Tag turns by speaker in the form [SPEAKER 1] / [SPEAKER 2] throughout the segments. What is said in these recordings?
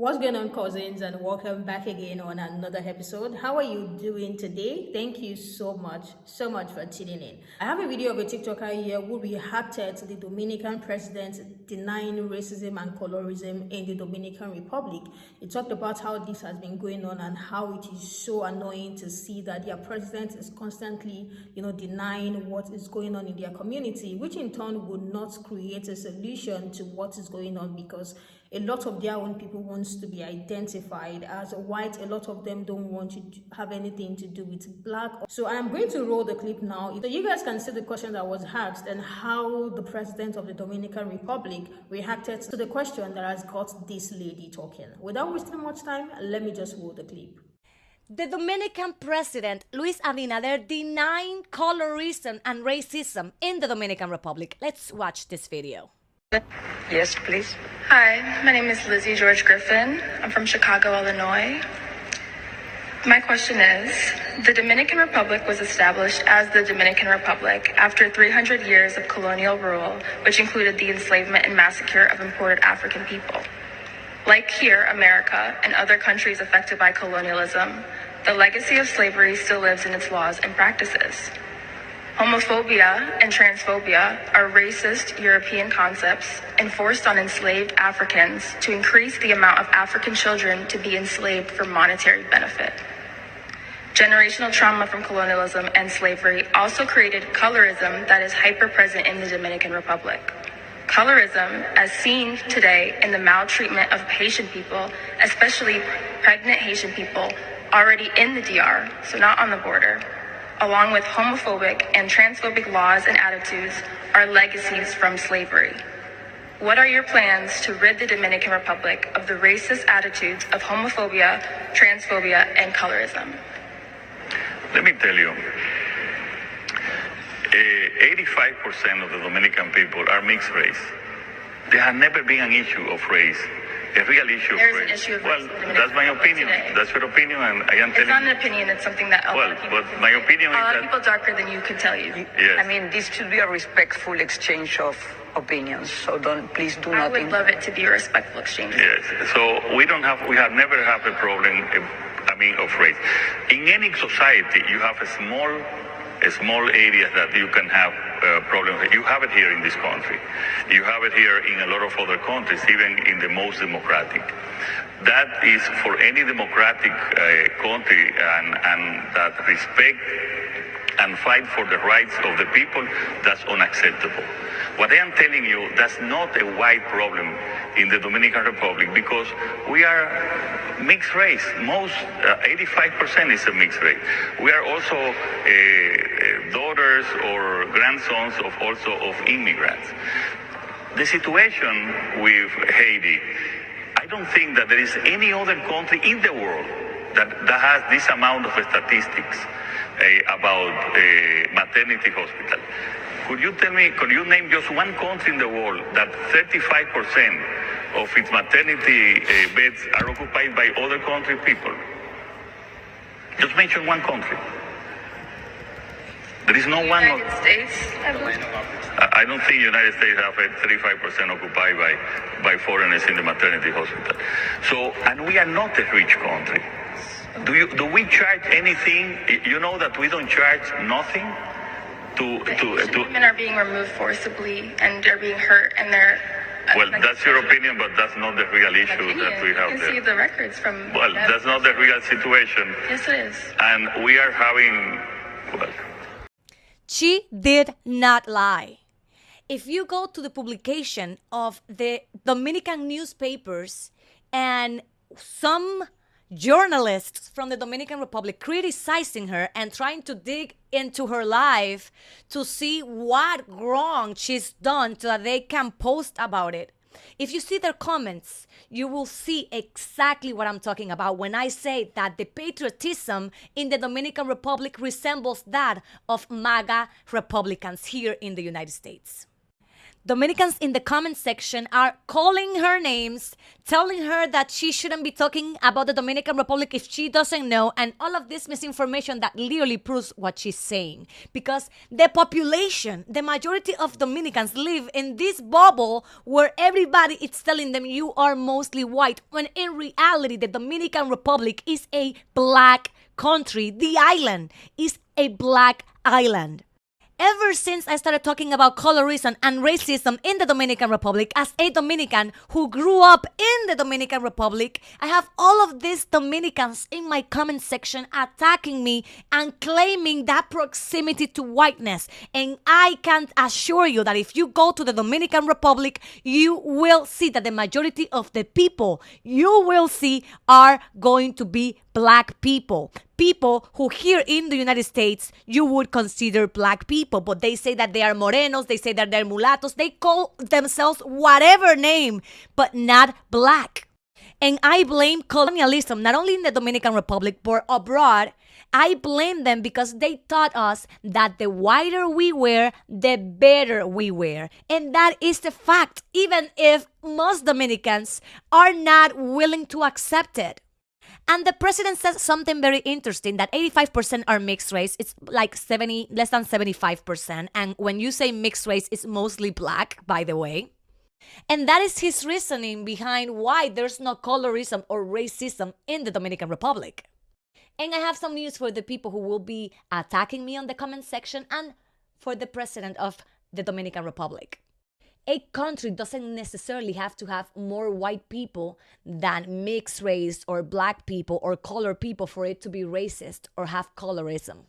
[SPEAKER 1] What's going on, cousins, and welcome back again on another episode. How are you doing today? Thank you so much for tuning in. I have a video of a TikToker here who reacted to the Dominican president denying racism and colorism in the Dominican Republic. He talked about how this has been going on and how it is so annoying to see that their president is constantly, denying what is going on in their community, which in turn would not create a solution to what is going on, because a lot of their own people wants to be identified as white. A lot of them don't want to have anything to do with black. So I'm going to roll the clip now so you guys can see the question that was asked and how the president of the Dominican Republic reacted to the question that has got this lady talking. Without wasting much time, let me just roll the clip.
[SPEAKER 2] The Dominican president, Luis Abinader, denying colorism and racism in the Dominican Republic. Let's watch this video.
[SPEAKER 3] Yes, please.
[SPEAKER 4] Hi, my name is Lizzie George Griffin. I'm from Chicago, Illinois. My question is, the Dominican Republic was established as the Dominican Republic after 300 years of colonial rule, which included the enslavement and massacre of imported African people. Like here, America, and other countries affected by colonialism, the legacy of slavery still lives in its laws and practices. Homophobia and transphobia are racist European concepts enforced on enslaved Africans to increase the amount of African children to be enslaved for monetary benefit. Generational trauma from colonialism and slavery also created colorism that is hyper-present in the Dominican Republic. Colorism, as seen today in the maltreatment of Haitian people, especially pregnant Haitian people already in the DR, so not on the border, along with homophobic and transphobic laws and attitudes, are legacies from slavery. What are your plans to rid the Dominican Republic of the racist attitudes of homophobia, transphobia, and colorism?
[SPEAKER 5] Let me tell you, 85% of the Dominican people are mixed race. There has never been an issue of race. A real issue of race.
[SPEAKER 4] There's an issue of race.
[SPEAKER 5] Well, that's my opinion.
[SPEAKER 4] Today.
[SPEAKER 5] That's your opinion, and I am telling you.
[SPEAKER 4] It's not an opinion, it's something that a lot of people
[SPEAKER 5] but my opinion is
[SPEAKER 4] a lot
[SPEAKER 5] that
[SPEAKER 4] of people darker than you could tell you.
[SPEAKER 5] Yes.
[SPEAKER 3] I mean, this should be a respectful exchange of opinions. So please do
[SPEAKER 4] I
[SPEAKER 3] not.
[SPEAKER 4] would love it to be a respectful exchange.
[SPEAKER 5] Yes. So we have never had a problem, of race. In any society, you have a small area that you can have problems. You have it here in this country. You have it here in a lot of other countries, even in the most democratic. That is for any democratic country and that respect and fight for the rights of the people, that's unacceptable. What I am telling you, that's not a white problem in the Dominican Republic, because we are mixed race. Most 85% is a mixed race. We are also daughters or grandsons of immigrants. The situation with Haiti, I don't think that there is any other country in the world that has this amount of statistics about maternity hospital. Could you name just one country in the world that 35% of its maternity beds are occupied by other country people? Just mention one country. There is no one.
[SPEAKER 4] United States, I believe.
[SPEAKER 5] I don't think the United States have 35% occupied by foreigners in the maternity hospital. So, and we are not a rich country. Do we charge anything? You know that we don't charge nothing
[SPEAKER 4] Women are being removed forcibly and are being hurt, and they're.
[SPEAKER 5] Well, that's your opinion, but that's not the real issue that we have
[SPEAKER 4] there. You can
[SPEAKER 5] there.
[SPEAKER 4] see the records from.
[SPEAKER 5] Well, that's not the real situation.
[SPEAKER 4] Yes, it is.
[SPEAKER 5] And we are having. Well.
[SPEAKER 2] She did not lie. If you go to the publication of the Dominican newspapers and some journalists from the Dominican Republic criticizing her and trying to dig into her life to see what wrong she's done so that they can post about it. If you see their comments, you will see exactly what I'm talking about when I say that the patriotism in the Dominican Republic resembles that of MAGA Republicans here in the United States. Dominicans in the comment section are calling her names, telling her that she shouldn't be talking about the Dominican Republic if she doesn't know, and all of this misinformation that literally proves what she's saying. Because the population, the majority of Dominicans live in this bubble where everybody is telling them you are mostly white, when in reality the Dominican Republic is a black country. The island is a black island. Ever since I started talking about colorism and racism in the Dominican Republic, as a Dominican who grew up in the Dominican Republic, I have all of these Dominicans in my comment section attacking me and claiming that proximity to whiteness. And I can assure you that if you go to the Dominican Republic, you will see that the majority of the people you will see are going to be black people. People who here in the United States you would consider black people, but they say that they are morenos, they say that they're mulattoes, they call themselves whatever name, but not black. And I blame colonialism, not only in the Dominican Republic, but abroad. I blame them because they taught us that the whiter we were, the better we were. And that is the fact, even if most Dominicans are not willing to accept it. And the president says something very interesting, that 85% are mixed race. It's like less than 75%. And when you say mixed race, it's mostly black, by the way. And that is his reasoning behind why there's no colorism or racism in the Dominican Republic. And I have some news for the people who will be attacking me on the comment section and for the president of the Dominican Republic. A country doesn't necessarily have to have more white people than mixed race or black people or colored people for it to be racist or have colorism.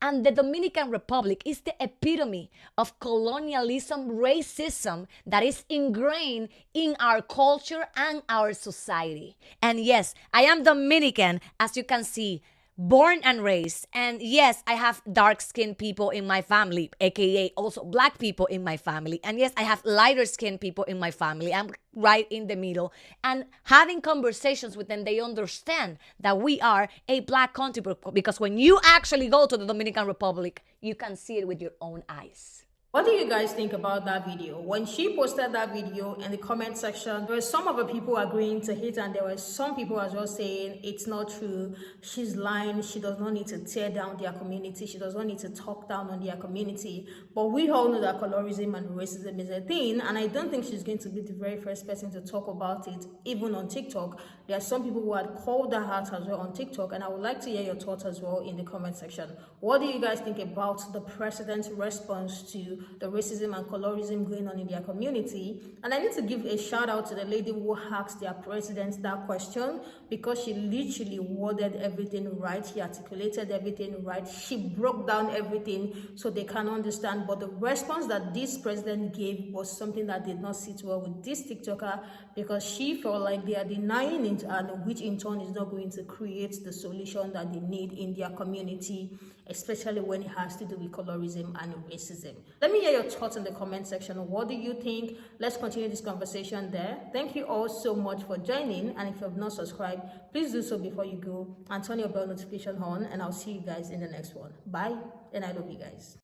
[SPEAKER 2] And the Dominican Republic is the epitome of colonialism, racism that is ingrained in our culture and our society. And yes, I am Dominican, as you can see, born and raised. And yes, I have dark-skinned people in my family, aka also black people in my family. And yes, I have lighter-skinned people in my family. I'm right in the middle. And having conversations with them, they understand that we are a black country, because when you actually go to the Dominican Republic, you can see it with your own eyes.
[SPEAKER 1] What do you guys think about that video? When she posted that video in the comment section, there were some of the people agreeing to it, and there were some people as well saying it's not true, she's lying, she does not need to tear down their community, she does not need to talk down on their community. But we all know that colorism and racism is a thing, and I don't think she's going to be the very first person to talk about it, even on TikTok. There are some people who had called her out as well on TikTok, and I would like to hear your thoughts as well in the comment section. What do you guys think about the president's response to the racism and colorism going on in their community? And I need to give a shout out to the lady who asked their president that question, because she literally worded everything right, she articulated everything right, she broke down everything so they can understand. But the response that this president gave was something that did not sit well with this TikToker, because she felt like they are denying it, and which in turn is not going to create the solution that they need in their community, especially when it has to do with colorism and racism. Let me hear your thoughts in the comment section. What do you think? Let's continue this conversation there. Thank you all so much for joining, and if you have not subscribed, please do so before you go and turn your bell notification on, and I'll see you guys in the next one. Bye, and I love you guys.